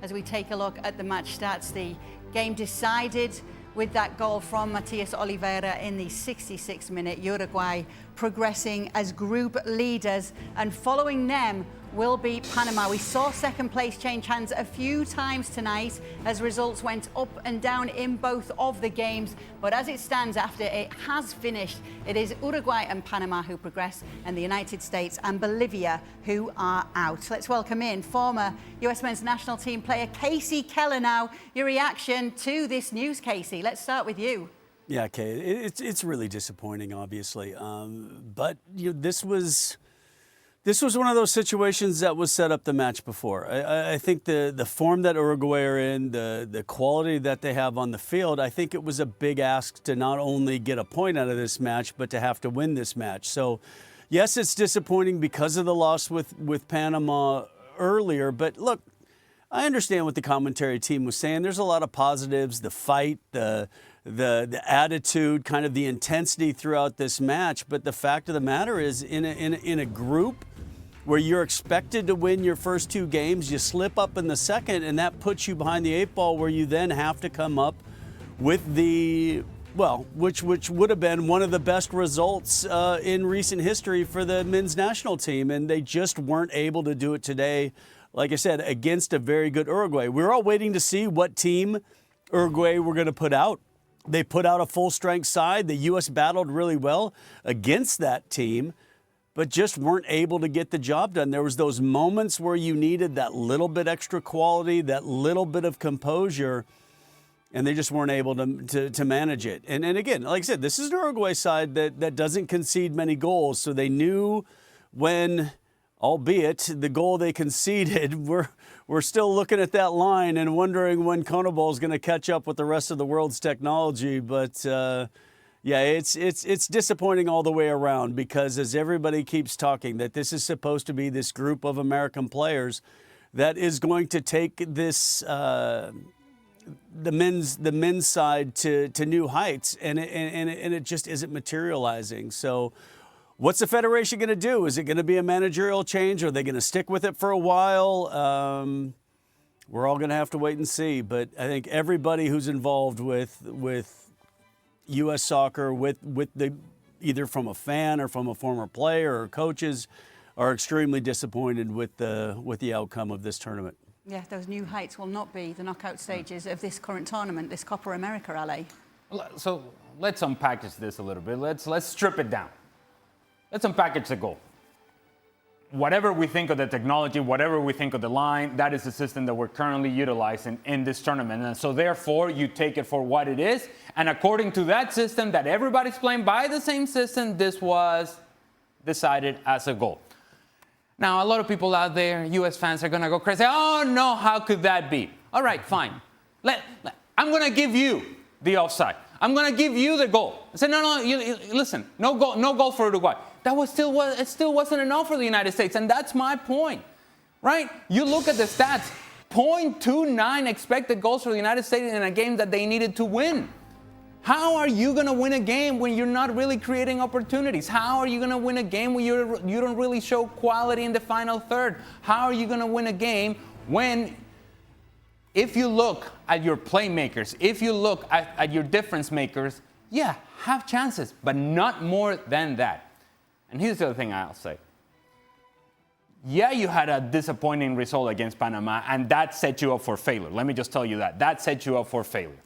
As we take a look at the match stats, the game decided with that goal from Matias Oliveira in the 66th minute. Uruguay progressing as group leaders, and following them will be Panama. We saw second place change hands a few times tonight as results went up and down in both of the games. But as it stands, after it has finished, it is Uruguay and Panama who progress, and the United States and Bolivia who are out. Let's welcome in former US men's national team player Kasey Keller now. Your reaction to this news, Kasey. Let's start with you. Yeah, Kay, it's really disappointing, obviously. But this was one of those situations that was set up the match before. I think the form that Uruguay are in, the quality that they have on the field, I think it was a big ask to not only get a point out of this match, but to have to win this match. So, yes, it's disappointing because of the loss with Panama earlier. But look, I understand what the commentary team was saying. There's a lot of positives, the fight, the attitude, kind of the intensity throughout this match. But the fact of the matter is, in a group where you're expected to win your first two games, you slip up in the second, and that puts you behind the eight ball, where you then have to come up with which would have been one of the best results in recent history for the men's national team. And they just weren't able to do it today, like I said, against a very good Uruguay. We're all waiting to see what team Uruguay were going to put out. They put out a full-strength side. The U.S. battled really well against that team, but just weren't able to get the job done. There was those moments where you needed that little bit extra quality, that little bit of composure, and they just weren't able to manage it. And again, like I said, this is an Uruguay side that doesn't concede many goals, so they knew when, albeit the goal they conceded, we're still looking at that line and wondering when CONMEBOL is going to catch up with the rest of the world's technology. But yeah, it's disappointing all the way around, because as everybody keeps talking, that this is supposed to be this group of American players that is going to take this the men's side to new heights, and it just isn't materializing. So what's the Federation going to do? Is it going to be a managerial change? Are they going to stick with it for a while? We're all going to have to wait and see. But I think everybody who's involved with U.S. soccer, with the either from a fan or from a former player or coaches, are extremely disappointed with the outcome of this tournament. Yeah, those new heights will not be the knockout stages of this current tournament, this Copa America, Ale. So let's unpackage this a little bit. Let's strip it down. Let's unpackage the goal. Whatever we think of the technology, whatever we think of the line, that is the system that we're currently utilizing in this tournament. And so therefore, you take it for what it is. And according to that system, that everybody's playing by the same system, this was decided as a goal. Now, a lot of people out there, U.S. fans, are going to go crazy. Oh, no, how could that be? All right, fine. I'm going to give you the offside. I'm going to give you the goal. I said, no, listen, no goal for Uruguay. It still wasn't enough for the United States, and that's my point, right? You look at the stats, 0.29 expected goals for the United States in a game that they needed to win. How are you going to win a game when you're not really creating opportunities? How are you going to win a game when you don't really show quality in the final third? How are you going to win a game when, if you look at your playmakers, if you look at your difference makers, yeah, have chances, but not more than that. And here's the other thing I'll say. Yeah, you had a disappointing result against Panama, and that set you up for failure. Let me just tell you that. That set you up for failure.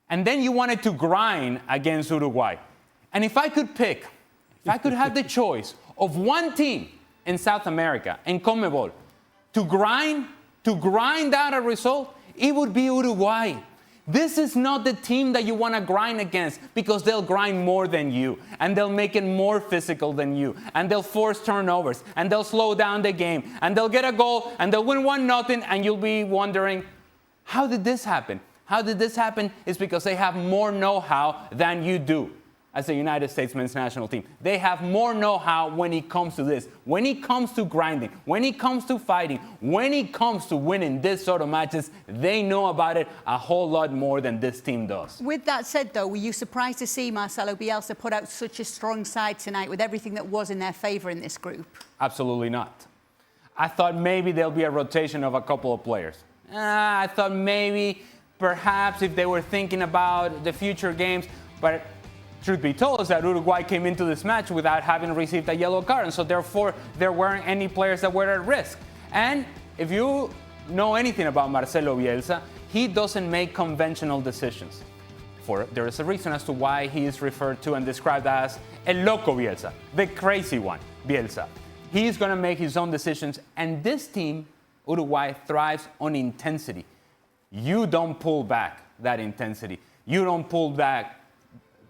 And then you wanted to grind against Uruguay. And if I could have the choice of one team in South America, in CONMEBOL, to grind out a result, it would be Uruguay. This is not the team that you want to grind against, because they'll grind more than you, and they'll make it more physical than you, and they'll force turnovers, and they'll slow down the game, and they'll get a goal, and they'll win 1-0, and you'll be wondering, how did this happen? How did this happen? It's because they have more know-how than you do as the United States men's national team. They have more know-how when it comes to this, when it comes to grinding, when it comes to fighting, when it comes to winning this sort of matches. They know about it a whole lot more than this team does. With that said, though, were you surprised to see Marcelo Bielsa put out such a strong side tonight with everything that was in their favor in this group? Absolutely not. I thought maybe there'll be a rotation of a couple of players. I thought maybe, perhaps, if they were thinking about the future games. But truth be told is that Uruguay came into this match without having received a yellow card. And so therefore, there weren't any players that were at risk. And if you know anything about Marcelo Bielsa, he doesn't make conventional decisions. There is a reason as to why he is referred to and described as El Loco Bielsa, the crazy one, Bielsa. He's going to make his own decisions, and this team, Uruguay, thrives on intensity. You don't pull back that intensity. You don't pull back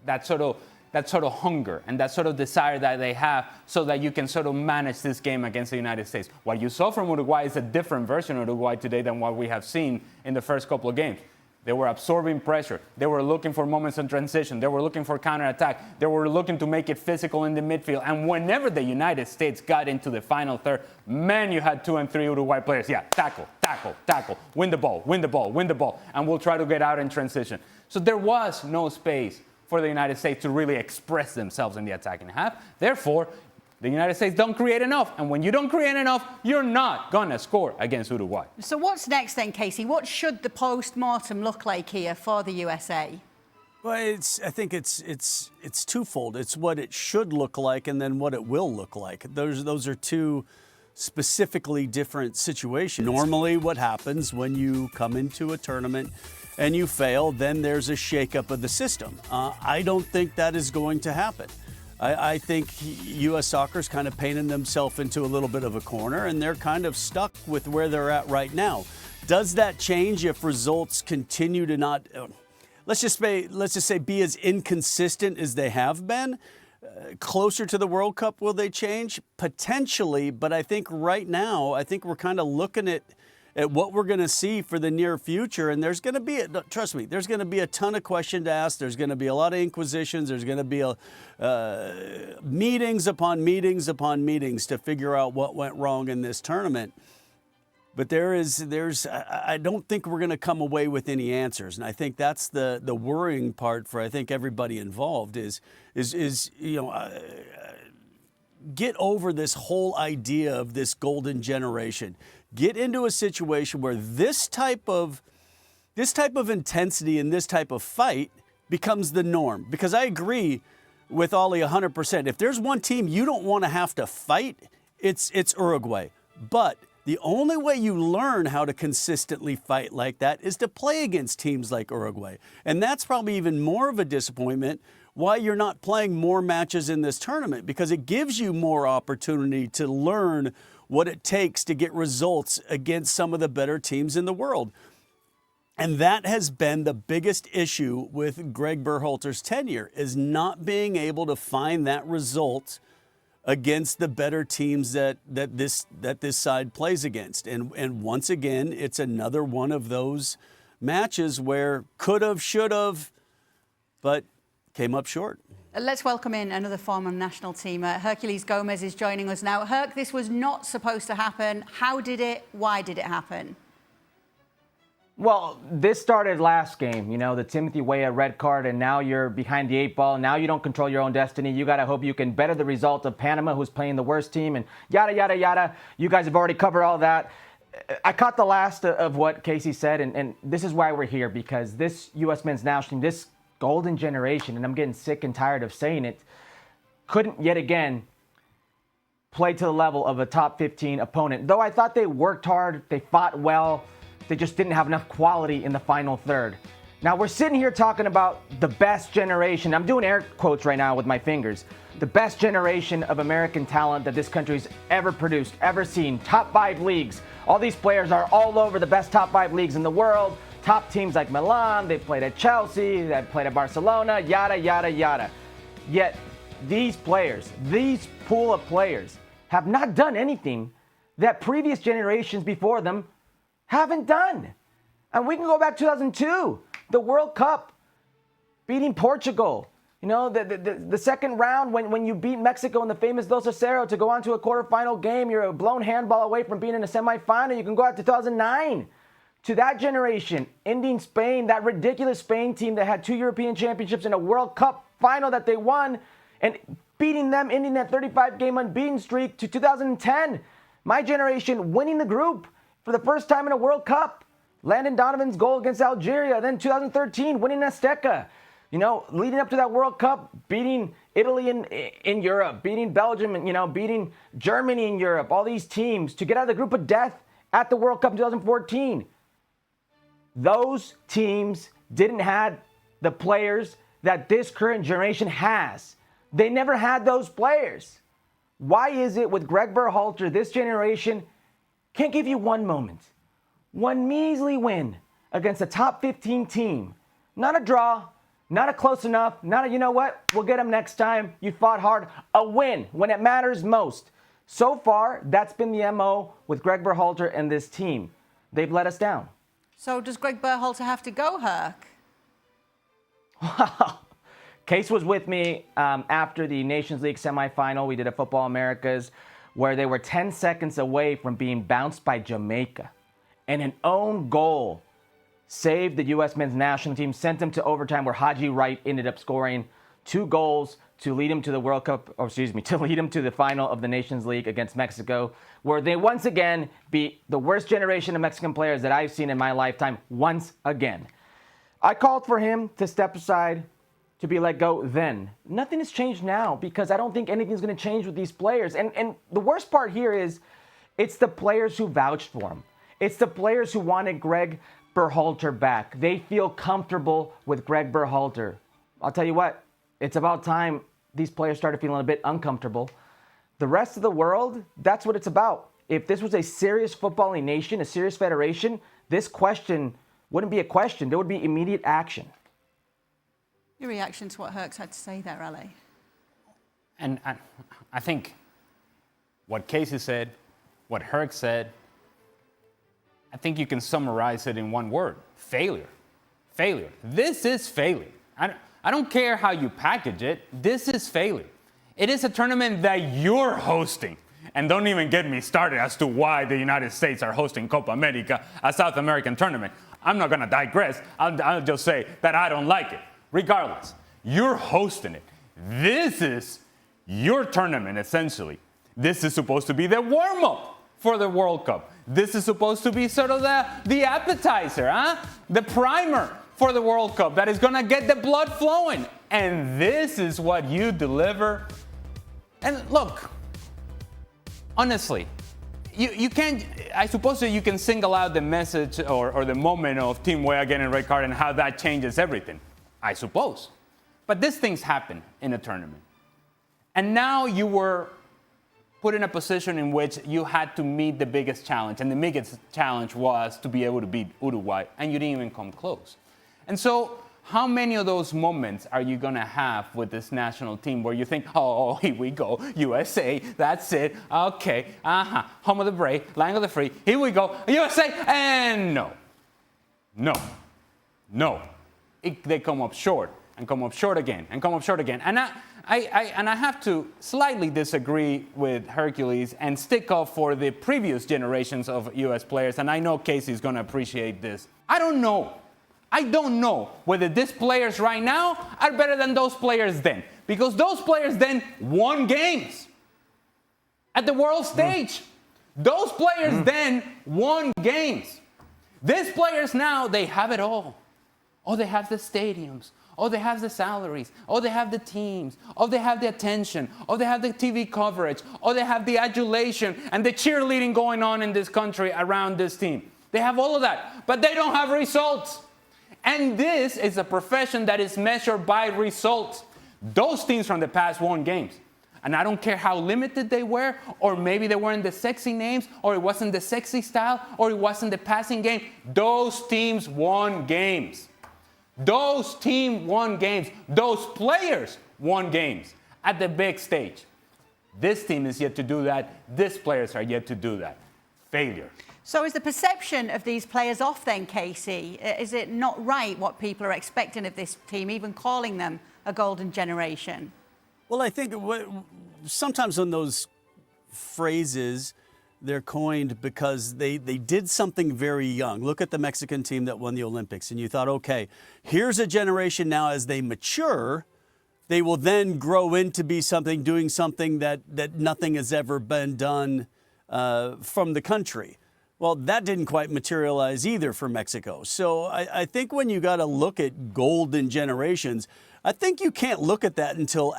that sort of hunger and that sort of desire that they have so that you can sort of manage this game against the United States. What you saw from Uruguay is a different version of Uruguay today than what we have seen in the first couple of games. They were absorbing pressure. They were looking for moments of transition. They were looking for counterattack. They were looking to make it physical in the midfield. And whenever the United States got into the final third, man, you had 2 and 3 Uruguay players. Yeah, tackle, tackle, tackle. Win the ball, win the ball, win the ball. And we'll try to get out in transition. So there was no space for the United States to really express themselves in the attacking half. Therefore, the United States don't create enough. And when you don't create enough, you're not going to score against Uruguay. So what's next then, Kasey? What should the post-mortem look like here for the USA? Well, I think it's twofold. It's what it should look like and then what it will look like. Those are two specifically different situations. Normally what happens when you come into a tournament and you fail, then there's a shakeup of the system. I don't think that is going to happen. I think U.S. Soccer's kind of painting themselves into a little bit of a corner, and they're kind of stuck with where they're at right now. Does that change if results continue to not, let's just say, be as inconsistent as they have been? Closer to the World Cup, will they change? Potentially, but I think right now, we're kind of looking at what we're going to see for the near future. And there's going to be, trust me, there's going to be a ton of questions to ask. There's going to be a lot of inquisitions. There's going to be meetings upon meetings upon meetings to figure out what went wrong in this tournament. But I don't think we're going to come away with any answers. And I think that's the worrying part for, I think, everybody involved is get over this whole idea of this golden generation. Get into a situation where this type of intensity and this type of fight becomes the norm. Because I agree with Ollie 100%. If there's one team you don't want to have to fight, it's Uruguay. But the only way you learn how to consistently fight like that is to play against teams like Uruguay. And that's probably even more of a disappointment why you're not playing more matches in this tournament, because it gives you more opportunity to learn what it takes to get results against some of the better teams in the world. And that has been the biggest issue with Greg Berhalter's tenure, is not being able to find that result against the better teams that this side plays against. And once again, it's another one of those matches where could have, should have, but came up short. Let's welcome in another former national teamer. Herculez Gomez is joining us now. Herc, this was not supposed to happen. How did it? Why did it happen? Well, this started last game, the Timothy Weah red card, and now you're behind the 8 ball. Now you don't control your own destiny. You got to hope you can better the result of Panama, who's playing the worst team, and yada, yada, yada. You guys have already covered all that. I caught the last of what Kasey said, and this is why we're here, because this U.S. men's national team, this golden generation, and I'm getting sick and tired of saying it, couldn't yet again play to the level of a top 15 opponent. Though I thought they worked hard, they fought well, they just didn't have enough quality in the final third. Now we're sitting here talking about the best generation. I'm doing air quotes right now with my fingers. The best generation of American talent that this country's ever produced, ever seen. Top 5 leagues. All these players are all over the best top 5 leagues in the world. Top teams like Milan, they played at Chelsea, they played at Barcelona, yada, yada, yada. Yet these players, these pool of players, have not done anything that previous generations before them haven't done. And we can go back to 2002, the World Cup, beating Portugal. The second round when you beat Mexico in the famous Dos a 0 to go on to a quarterfinal game, you're a blown handball away from being in a semifinal. You can go out to 2009. To that generation, ending Spain, that ridiculous Spain team that had 2 European championships and a World Cup final that they won, and beating them, ending that 35-game unbeaten streak, to 2010. My generation winning the group for the first time in a World Cup. Landon Donovan's goal against Algeria, then 2013, winning Azteca. You know, leading up to that World Cup, beating Italy in Europe, beating Belgium, and, you know, beating Germany in Europe, all these teams to get out of the group of death at the World Cup in 2014. Those teams didn't have the players that this current generation has. They never had those players. Why is it with Greg Berhalter, this generation can't give you one moment, one measly win against a top 15 team? Not a draw, not a close enough, not a, you know what, we'll get them next time, you fought hard. A win when it matters most. So far, that's been the MO with Greg Berhalter and this team. They've let us down. So does Greg Berhalter have to go, Herc? Wow. Case was with me after the Nations League semifinal. We did a Football Americas where they were 10 seconds away from being bounced by Jamaica. And an own goal saved the U.S. men's national team, sent them to overtime where Haji Wright ended up scoring 2 goals to lead him to the World Cup, to lead him to the final of the Nations League against Mexico, where they once again beat the worst generation of Mexican players that I've seen in my lifetime once again. I called for him to step aside, to be let go then. Nothing has changed now because I don't think anything's going to change with these players. And the worst part here is it's the players who vouched for him. It's the players who wanted Greg Berhalter back. They feel comfortable with Greg Berhalter. I'll tell you what, it's about time these players started feeling a bit uncomfortable. The rest of the world, that's what it's about. If this was a serious footballing nation, a serious federation, this question wouldn't be a question. There would be immediate action. Your reaction to what Herc's had to say there, Ali? And I think what Kasey said, what Herc said, I think you can summarize it in one word: failure. Failure. This is failure. I don't care how you package it. This is failure. It is a tournament that you're hosting. And don't even get me started as to why the United States are hosting Copa America, a South American tournament. I'm not going to digress. I'll just say that I don't like it. Regardless, you're hosting it. This is your tournament, essentially. This is supposed to be the warm-up for the World Cup. This is supposed to be sort of the appetizer, the primer for the World Cup that is going to get the blood flowing. And this is what you deliver. And look, honestly, you can't, I suppose that you can single out the message or the moment of Team Weah getting a red card and how that changes everything. I suppose. But these things happen in a tournament. And now you were put in a position in which you had to meet the biggest challenge. And the biggest challenge was to be able to beat Uruguay. And you didn't even come close. And so how many of those moments are you going to have with this national team where you think, oh, here we go, USA, that's it, okay, home of the brave, land of the free, here we go, USA, and no. They come up short and come up short again and come up short again. And I have to slightly disagree with Herculez and stick up for the previous generations of U.S. players. And I know Kasey is going to appreciate this. I don't know whether these players right now are better than those players then. Because those players then won games at the world stage. Those players then won games. These players now, they have it all. Oh, they have the stadiums. Oh, they have the salaries. Oh, they have the teams. Oh, they have the attention. Oh, they have the TV coverage. Oh, they have the adulation and the cheerleading going on in this country around this team. They have all of that, but they don't have results. And this is a profession that is measured by results. Those teams from the past won games. And I don't care how limited they were, or maybe they weren't the sexy names, or it wasn't the sexy style, or it wasn't the passing game. Those teams won games. Those teams won games. Those players won games at the big stage. This team is yet to do that. These players are yet to do that. Failure. So is the perception of these players off then, Kasey? Is it not right what people are expecting of this team, even calling them a golden generation? Well, I think sometimes when those phrases, they're coined because they did something very young. Look at the Mexican team that won the Olympics, and you thought, okay, here's a generation now as they mature, they will then grow into be something, doing something that nothing has ever been done from the country. Well, that didn't quite materialize either for Mexico. So I think when you got to look at golden generations, I think you can't look at that until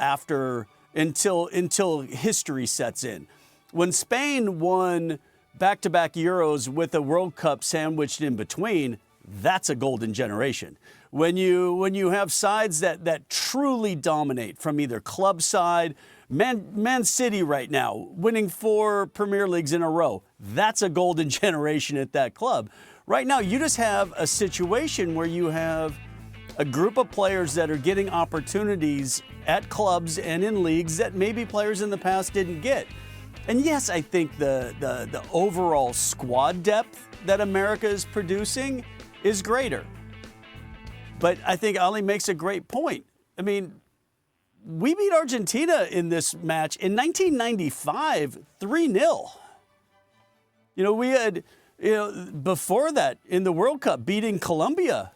history sets in. When Spain won back-to-back Euros with a World Cup sandwiched in between, that's a golden generation. When you have sides that truly dominate from either club side, Man City right now, winning 4 Premier Leagues in a row, that's a golden generation at that club. Right now, you just have a situation where you have a group of players that are getting opportunities at clubs and in leagues that maybe players in the past didn't get. And yes, I think the overall squad depth that America is producing is greater. But I think Ali makes a great point. I mean, we beat Argentina in this match in 1995, 3-0. We had, before that in the World Cup, beating Colombia,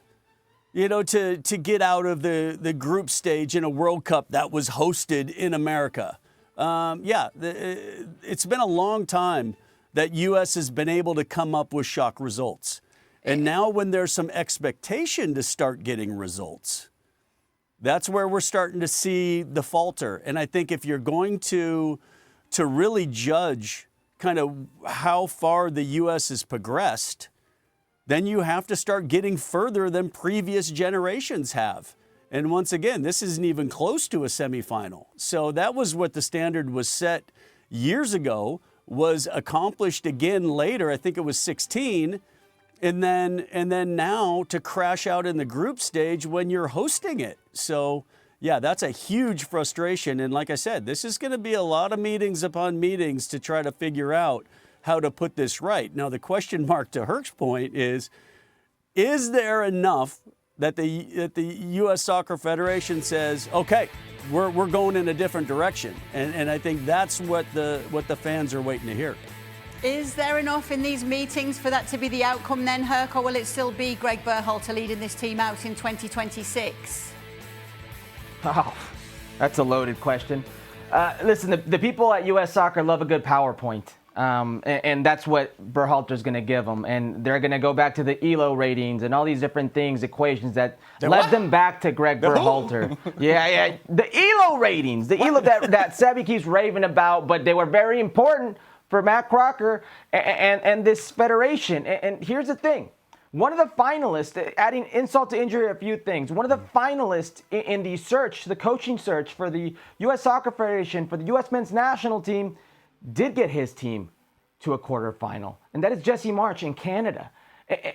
to get out of the group stage in a World Cup that was hosted in America. It's been a long time that U.S. has been able to come up with shock results. And now when there's some expectation to start getting results, that's where we're starting to see the falter. And I think if you're going to really judge kind of how far the U.S. has progressed, then you have to start getting further than previous generations have. And once again, this isn't even close to a semifinal. So that was what the standard was set years ago, was accomplished again later. I think it was 16. And then now to crash out in the group stage when you're hosting it. So, yeah, that's a huge frustration. And like I said, this is going to be a lot of meetings upon meetings to try to figure out how to put this right. Now, the question mark to Herc's point is there enough that the U.S. Soccer Federation says, okay, we're going in a different direction? And I think that's what the fans are waiting to hear. Is there enough in these meetings for that to be the outcome then, Herc, or will it still be Greg Berhalter leading this team out in 2026? Oh, that's a loaded question. Listen, the people at U.S. Soccer love a good PowerPoint, and that's what Berhalter's going to give them. And they're going to go back to the ELO ratings and all these different things, equations that led them back to Greg Berhalter. Yeah, the ELO ratings, the ELO that Sebi keeps raving about, but they were very important for Matt Crocker and this federation. And here's the thing. One of the finalists, adding insult to injury a few things, one of the finalists in the search, the coaching search for the U.S. Soccer Federation, for the U.S. men's national team, did get his team to a quarterfinal. And that is Jesse March in Canada.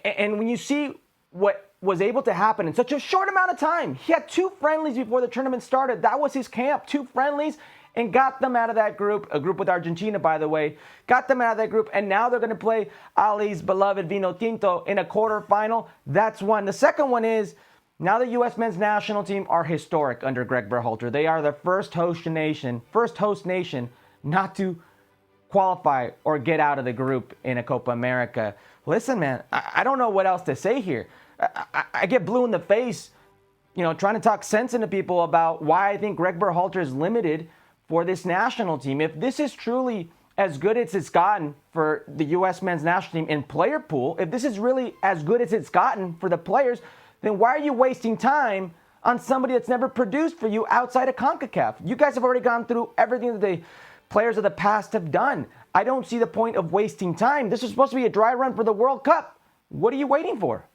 And when you see what was able to happen in such a short amount of time, he had 2 friendlies before the tournament started. That was his camp, 2 friendlies. And got them out of that group, a group with Argentina, by the way, got them out of that group, and now they're going to play Ali's beloved Vino Tinto in a quarterfinal. That's one. The second one is, now the U.S. men's national team are historic under Greg Berhalter. They are the first host nation not to qualify or get out of the group in a Copa America. Listen, man, I don't know what else to say here. I get blue in the face, trying to talk sense into people about why I think Greg Berhalter is limited for this national team. If this is truly as good as it's gotten for the U.S. men's national team in player pool, if this is really as good as it's gotten for the players, then why are you wasting time on somebody that's never produced for you outside of CONCACAF? You guys have already gone through everything that the players of the past have done. I don't see the point of wasting time. This is supposed to be a dry run for the World Cup. What are you waiting for?